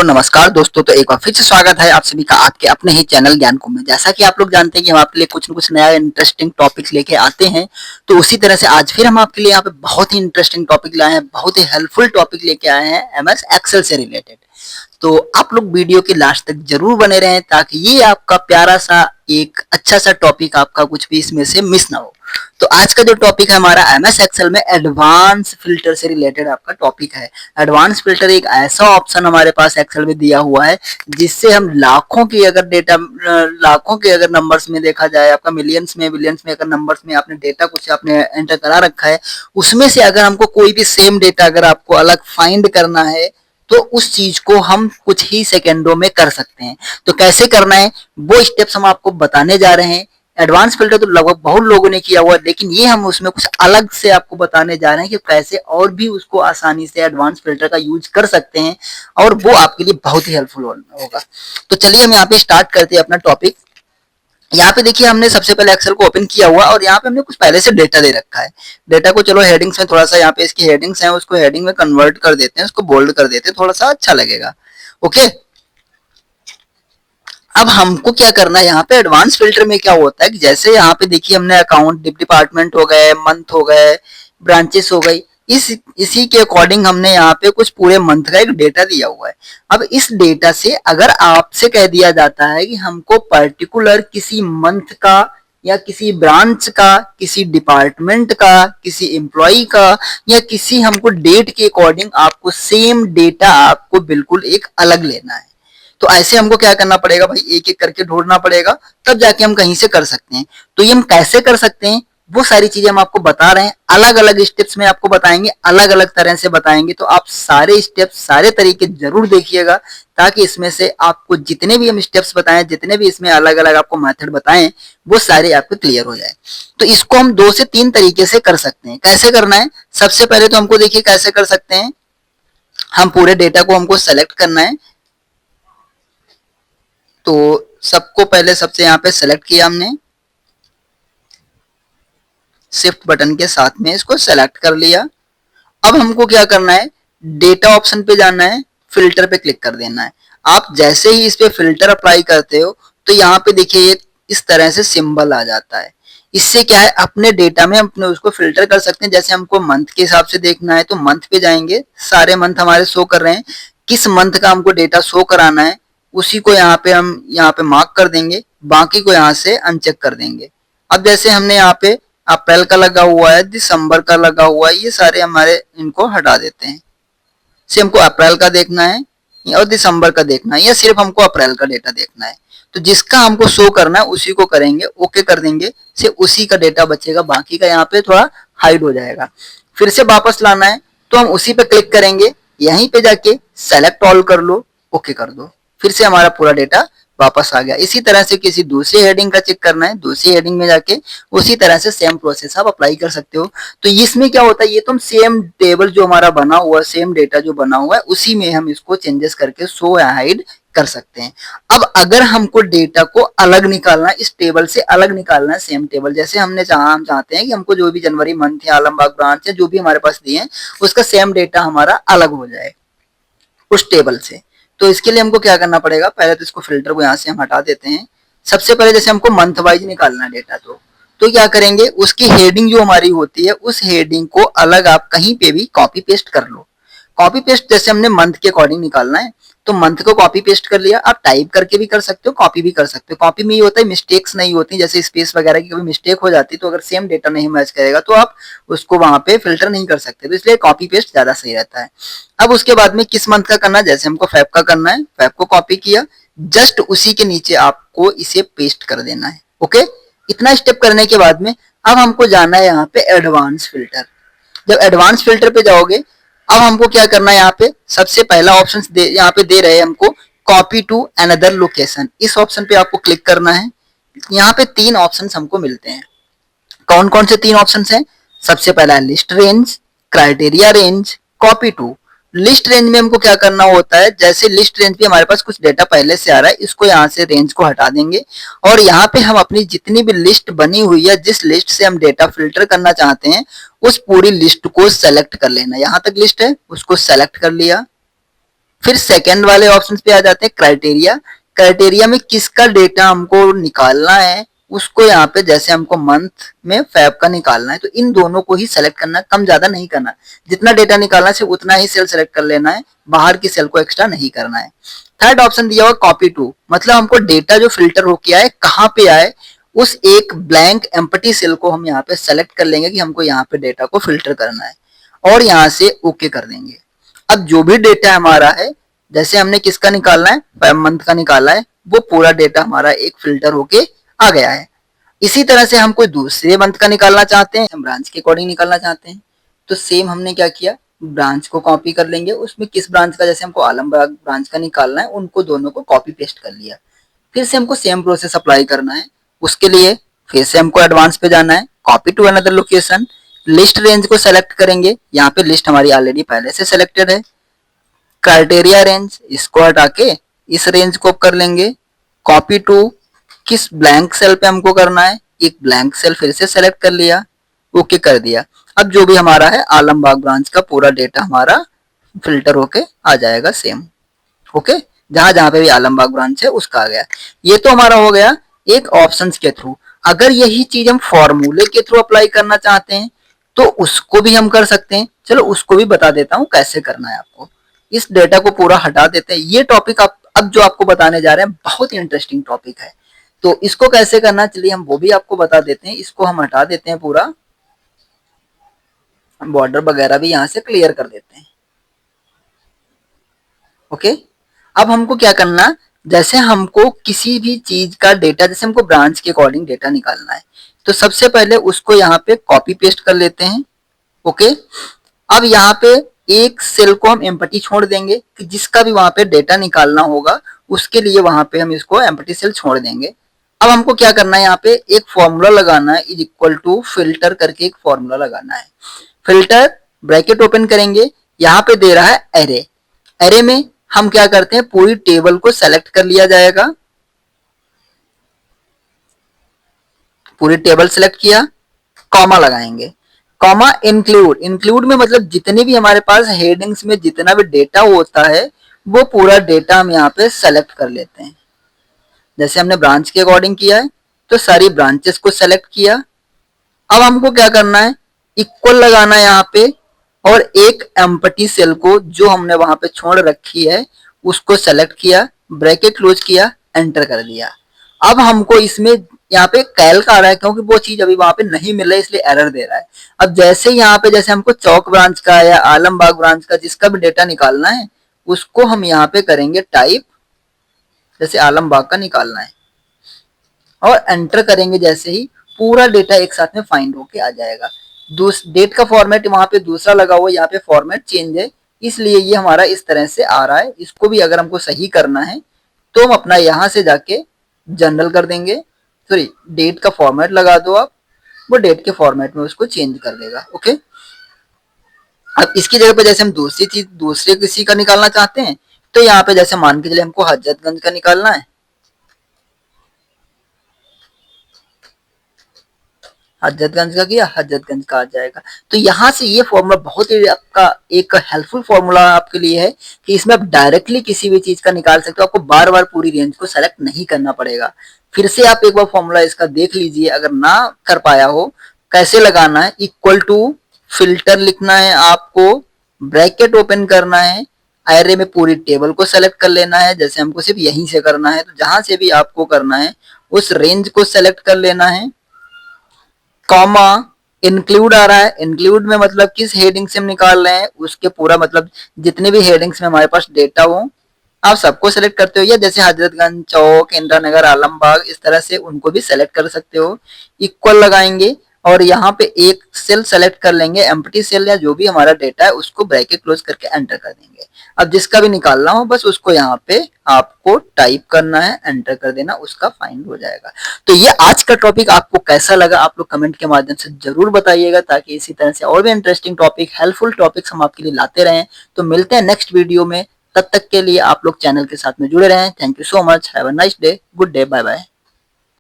तो नमस्कार दोस्तों, तो एक बार फिर से स्वागत है आप सभी का आपके अपने ही चैनल ज्ञान कुंभ में। जैसा कि आप लोग जानते हैं कि हम आपके लिए कुछ न कुछ नया इंटरेस्टिंग टॉपिक्स लेके आते हैं, तो उसी तरह से आज फिर हम आपके लिए यहाँ पे बहुत ही इंटरेस्टिंग टॉपिक लाए हैं, बहुत ही हेल्पफुल टॉपिक लेके आए हैं एमएस एक्सेल से रिलेटेड। तो आप लोग वीडियो के लास्ट तक जरूर बने रहें ताकि ये आपका प्यारा सा एक अच्छा सा टॉपिक आपका कुछ भी इसमें से मिस ना हो। तो आज का जो टॉपिक है हमारा एमएस एक्सेल में एडवांस फिल्टर से रिलेटेड आपका टॉपिक है। एडवांस फिल्टर एक ऐसा ऑप्शन हमारे पास एक्सेल में दिया हुआ है जिससे हम लाखों की अगर डेटा, लाखों के अगर नंबर्स में देखा जाए, आपका मिलियंस में बिलियंस में अगर नंबर्स में आपने डेटा कुछ आपने एंटर करा रखा है, उसमें से अगर हमको कोई भी सेम डेटा अगर आपको अलग फाइंड करना है तो उस चीज को हम कुछ ही सेकेंडों में कर सकते हैं। तो कैसे करना है वो स्टेप्स हम आपको बताने जा रहे हैं। एडवांस फिल्टर तो लगभग बहुत लोगों ने किया हुआ है, लेकिन ये हम उसमें कुछ अलग से आपको बताने जा रहे हैं कि कैसे और भी उसको आसानी से एडवांस फिल्टर का यूज कर सकते हैं और वो आपके लिए बहुत ही हेल्पफुल होगा। तो चलिए हम यहाँ पे स्टार्ट करते हैं अपना टॉपिक। यहाँ पे देखिए हमने सबसे पहले एक्सेल को ओपन किया हुआ और यहाँ पे हमने कुछ पहले से डेटा दे रखा है। डेटा को चलो हेडिंग्स में थोड़ा सा, यहाँ पे इसकी हेडिंग्स हैं उसको हेडिंग में कन्वर्ट कर देते हैं, उसको बोल्ड कर देते हैं, थोड़ा सा अच्छा लगेगा। ओके, अब हमको क्या करना है, यहाँ पे एडवांस फिल्टर में क्या होता है कि जैसे यहाँ पे देखिए हमने अकाउंट डिपार्टमेंट हो गए, मंथ हो गए, ब्रांचेस हो गई, इसी के अकॉर्डिंग हमने यहाँ पे कुछ पूरे मंथ का एक डेटा दिया हुआ है। अब इस डेटा से अगर आपसे कह दिया जाता है कि हमको पर्टिकुलर किसी मंथ का या किसी ब्रांच का, किसी डिपार्टमेंट का, किसी एम्प्लॉय का या किसी हमको डेट के अकॉर्डिंग आपको सेम डेटा आपको बिल्कुल एक अलग लेना है, तो ऐसे हमको क्या करना पड़ेगा भाई, एक एक करके ढूंढना पड़ेगा, तब जाके हम कहीं से कर सकते हैं। तो ये हम कैसे कर सकते हैं वो सारी चीजें हम आपको बता रहे हैं, अलग अलग स्टेप्स में आपको बताएंगे, अलग अलग तरह से बताएंगे। तो आप सारे स्टेप्स, सारे तरीके जरूर देखिएगा ताकि इसमें से आपको जितने भी हम स्टेप्स बताएं, जितने भी इसमें अलग अलग आपको मेथड बताएं, वो सारे आपको क्लियर हो जाए। तो इसको हम 2 से 3 तरीके से कर सकते हैं। कैसे करना है, सबसे पहले तो हमको देखिए कैसे कर सकते हैं। हम पूरे डेटा को हमको सेलेक्ट करना है, तो सबको पहले सबसे यहाँ पे सेलेक्ट किया हमने, शिफ्ट बटन के साथ में इसको सेलेक्ट कर लिया। अब हमको क्या करना है, डेटा ऑप्शन पे जाना है, फिल्टर पे क्लिक कर देना है। आप जैसे ही इस पे फिल्टर अप्लाई करते हो तो यहाँ पे देखिए इस तरह से सिंबल आ जाता है। इससे क्या है, अपने डेटा में अपने उसको फिल्टर कर सकते हैं। जैसे हमको मंथ के हिसाब से देखना है तो मंथ पे जाएंगे, सारे मंथ हमारे शो कर रहे हैं, किस मंथ का हमको डेटा शो कराना है उसी को यहाँ पे हम यहाँ पे मार्क कर देंगे, बाकी को यहाँ से अनचेक कर देंगे। अब जैसे हमने यहाँ पे अप्रैल का लगा हुआ है, दिसंबर का लगा हुआ है, ये सारे हमारे इनको हटा देते हैं। से हमको अप्रैल का देखना है और दिसंबर का देखना है या सिर्फ हमको अप्रैल का डेटा देखना है, तो जिसका हमको शो करना है उसी को करेंगे, ओके कर देंगे, से उसी का डेटा बचेगा, बाकी का यहाँ पे थोड़ा हाइड हो जाएगा। फिर से वापस लाना है तो हम उसी पे क्लिक करेंगे, यहीं पे जाके सेलेक्ट ऑल कर लो, ओके कर दो, फिर से हमारा पूरा डेटा वापस आ गया। इसी तरह से किसी दूसरी हेडिंग का चेक करना है, दूसरी हेडिंग में जाके उसी तरह से सेम प्रोसेस आप अप्लाई कर सकते हो। तो इसमें क्या होता है, ये तो हम सेम टेबल जो हमारा बना हुआ है, सेम डेटा जो बना हुआ है उसी में हम इसको चेंजेस करके शो या हाइड कर सकते हैं। अब अगर हमको डेटा को अलग निकालना है, इस टेबल से अलग निकालना है, सेम टेबल जैसे हम चाहते हैं कि हमको जो भी जनवरी मंथ या आलमबाग ब्रांच है जो भी हमारे पास दिए हैं उसका सेम डेटा हमारा अलग हो जाए उस टेबल से। तो इसके लिए हमको क्या करना पड़ेगा, पहले तो इसको फिल्टर को यहाँ से हम हटा देते हैं। सबसे पहले जैसे हमको मंथ वाइज निकालना है डेटा, तो क्या करेंगे, उसकी हेडिंग जो हमारी होती है उस हेडिंग को अलग आप कहीं पे भी कॉपी पेस्ट कर लो। कॉपी पेस्ट जैसे हमने मंथ के अकॉर्डिंग निकालना है तो मंथ को कॉपी पेस्ट कर लिया, आप टाइप करके भी कर सकते हो, कॉपी भी कर सकते हो। कॉपी में ये होता है मिस्टेक्स नहीं होती, जैसे स्पेस वगैरह की कभी मिस्टेक हो जाती तो अगर सेम डेटा नहीं मैच करेगा तो आप उसको वहां पे फिल्टर नहीं कर सकते, तो इसलिए कॉपी पेस्ट ज्यादा सही रहता है। अब उसके बाद में किस मंथ का करना है, जैसे हमको फेब का करना है, फेब को कॉपी किया, जस्ट उसी के नीचे आपको इसे पेस्ट कर देना है। ओके, इतना स्टेप करने के बाद में अब हमको जाना है यहाँ पे एडवांस फिल्टर। जब एडवांस फिल्टर पे जाओगे अब हमको क्या करना है, यहाँ पे सबसे पहला ऑप्शन यहाँ पे दे रहे हैं हमको कॉपी टू अनदर लोकेशन, इस ऑप्शन पे आपको क्लिक करना है। यहाँ पे 3 ऑप्शन हमको मिलते हैं। कौन कौन से 3 ऑप्शन हैं, सबसे पहला है list range, criteria range, copy to. List range में हमको क्या करना होता है, जैसे लिस्ट रेंज पे हमारे पास कुछ डेटा पहले से आ रहा है, इसको यहाँ से रेंज को हटा देंगे और यहाँ पे हम अपनी जितनी भी लिस्ट बनी हुई है, जिस लिस्ट से हम डेटा फिल्टर करना चाहते हैं उस पूरी लिस्ट को सेलेक्ट कर लेना। यहाँ तक लिस्ट है उसको सेलेक्ट कर लिया, फिर सेकंड वाले ऑप्शन पे आ जाते हैं क्राइटेरिया। क्राइटेरिया में किसका डेटा हमको निकालना है, उसको यहाँ पे जैसे हमको मंथ में फेब का निकालना है तो इन दोनों को ही सेलेक्ट करना, कम ज्यादा नहीं करना। जितना डेटा निकालना है सिर्फ उतना ही सेल सेलेक्ट कर लेना है, बाहर की सेल को एक्स्ट्रा नहीं करना है। थर्ड ऑप्शन दिया हुआ कॉपी टू, मतलब हमको डेटा जो फिल्टर होके आए कहाँ पे आए, उस एक ब्लैंक एम्प्टी सेल को हम यहाँ पे सेलेक्ट कर लेंगे कि हमको यहाँ पे डेटा को फिल्टर करना है और यहाँ से ओके कर देंगे। अब जो भी डेटा हमारा है, जैसे हमने किसका निकालना है, 5 मंथ का निकाला है, वो पूरा डेटा हमारा एक फिल्टर होके आ गया है। इसी तरह से हम कोई दूसरे मंथ का निकालना चाहते हैं, हम ब्रांच के अकॉर्डिंग निकालना चाहते हैं, तो सेम हमने क्या किया, ब्रांच को कॉपी कर लेंगे, उसमें किस ब्रांच का, जैसे हमको आलमबाग ब्रांच का निकालना है, उनको दोनों को कॉपी पेस्ट कर लिया। फिर से हमको सेम प्रोसेस अप्लाई करना है। उसके लिए फिर से हमको एडवांस पे जाना है, copy to another location, list range को सेलेक्ट करेंगे, यहाँ पे लिस्ट हमारी ऑलरेडी पहले से सेलेक्टेड है। क्राइटेरिया रेंज, इसको हटा के इस रेंज को कर लेंगे। कॉपी टू, किस ब्लैंक सेल पे हमको करना है, एक ब्लैंक सेल फिर से सेलेक्ट कर लिया, ओके कर दिया। अब जो भी हमारा है आलमबाग ब्रांच का पूरा डेटा हमारा फिल्टर होके आ जाएगा सेम। ओके, जहां जहां पे भी आलमबाग ब्रांच है उसका आ गया। ये तो हमारा हो गया एक ऑप्शंस के थ्रू। अगर यही चीज हम फॉर्मूले के थ्रू अप्लाई करना चाहते हैं तो उसको भी हम कर सकते हैं। चलो उसको भी बता देता हूं कैसे करना है आपको। इस डेटा को पूरा हटा देते हैं। ये टॉपिक आप अब जो आपको बताने जा रहे हैं बहुत ही इंटरेस्टिंग टॉपिक है, तो इसको कैसे करना चलिए हम वो भी आपको बता देते हैं। इसको हम हटा देते हैं पूरा, बॉर्डर वगैरह भी यहां से क्लियर कर देते हैं। ओके, अब हमको क्या करना, जैसे हमको किसी भी चीज का डेटा, जैसे हमको ब्रांच के अकॉर्डिंग डेटा निकालना है, तो सबसे पहले उसको यहाँ पे कॉपी पेस्ट कर लेते हैं। ओके, अब यहाँ पे एक सेल को हम एम्प्टी छोड़ देंगे कि जिसका भी वहां पे डेटा निकालना होगा उसके लिए वहां पे हम इसको एम्प्टी सेल छोड़ देंगे। अब हमको क्या करना है, यहाँ पे एक फॉर्मूला लगाना है, इज इक्वल टू फिल्टर करके एक फॉर्मूला लगाना है। फिल्टर ब्रैकेट ओपन करेंगे, यहाँ पे दे रहा है एरे। एरे में हम क्या करते हैं, पूरी टेबल को सेलेक्ट कर लिया जाएगा। पूरी टेबल सेलेक्ट किया, कॉमा लगाएंगे। कॉमा इंक्लूड, इंक्लूड में मतलब जितने भी हमारे पास हेडिंग्स में जितना भी डेटा होता है वो पूरा डेटा हम यहाँ पे सेलेक्ट कर लेते हैं। जैसे हमने ब्रांच के अकॉर्डिंग किया है तो सारी ब्रांचेस को सेलेक्ट किया। अब हमको क्या करना है, इक्वल लगाना है यहाँ पे, और एक एम्प्टी सेल को जो हमने वहां पे छोड़ रखी है उसको सेलेक्ट किया, ब्रैकेट क्लोज किया, एंटर कर दिया। अब हमको इसमें यहाँ पे कैल्क आ रहा है क्योंकि वो चीज अभी वहां पे नहीं मिल रहा है इसलिए एरर दे रहा है। अब जैसे यहाँ पे जैसे हमको चौक ब्रांच का या आलमबाग ब्रांच का जिसका भी डेटा निकालना है उसको हम यहाँ पे करेंगे टाइप, जैसे आलमबाग का निकालना है, और एंटर करेंगे। जैसे ही पूरा डेटा एक साथ में फाइंड होके आ जाएगा। डेट का फॉर्मेट वहां पे दूसरा लगा हुआ, यहाँ पे फॉर्मेट चेंज है इसलिए ये हमारा इस तरह से आ रहा है। इसको भी अगर हमको सही करना है तो हम अपना यहाँ से जाके जनरल कर देंगे, सॉरी डेट का फॉर्मेट लगा दो आप, वो डेट के फॉर्मेट में उसको चेंज कर देगा। ओके, अब इसकी जगह पे जैसे हम दूसरी चीज दूसरे किसी का निकालना चाहते हैं तो यहाँ पे जैसे मान के चलिए हमको हजरतगंज का निकालना है, हजरतगंज का किया, हजरतगंज का आ जाएगा। तो यहाँ से ये फॉर्मूला बहुत ही आपका एक हेल्पफुल फॉर्मूला आपके लिए है कि इसमें आप डायरेक्टली किसी भी चीज का निकाल सकते हो। आपको बार बार पूरी रेंज को सेलेक्ट नहीं करना पड़ेगा। फिर से आप एक बार फॉर्मूला इसका देख लीजिए अगर ना कर पाया हो। कैसे लगाना है, इक्वल टू फिल्टर लिखना है आपको, ब्रैकेट ओपन करना है, एरे में पूरी टेबल को सेलेक्ट कर लेना है। जैसे हमको सिर्फ यहीं से करना है तो जहां से भी आपको करना है उस रेंज को सेलेक्ट कर लेना है। कॉमा इंक्लूड आ रहा है, इंक्लूड में मतलब किस हेडिंग से हम निकाल रहे हैं उसके पूरा मतलब जितने भी हेडिंग्स में हमारे पास डेटा हो आप सबको सेलेक्ट करते हो, या जैसे हजरतगंज, चौक, इंदिरा नगर, आलमबाग इस तरह से उनको भी सेलेक्ट कर सकते हो। इक्वल लगाएंगे और यहाँ पे एक सेल सेलेक्ट कर लेंगे, एम्प्टी सेल या जो भी हमारा डेटा है उसको ब्रैकेट क्लोज करके एंटर कर देंगे। अब जिसका भी निकालना हो बस उसको यहाँ पे आपको टाइप करना है, एंटर कर देना, उसका फाइंड हो जाएगा। तो ये आज का टॉपिक आपको कैसा लगा आप लोग कमेंट के माध्यम से जरूर बताइएगा, ताकि इसी तरह से और भी इंटरेस्टिंग टॉपिक, हेल्पफुल टॉपिक्स हम आपके लिए लाते रहें। तो मिलते हैं नेक्स्ट वीडियो में, तब तक के लिए आप लोग चैनल के साथ में जुड़े रहें। Thank you so much, have a nice day, good day, bye bye.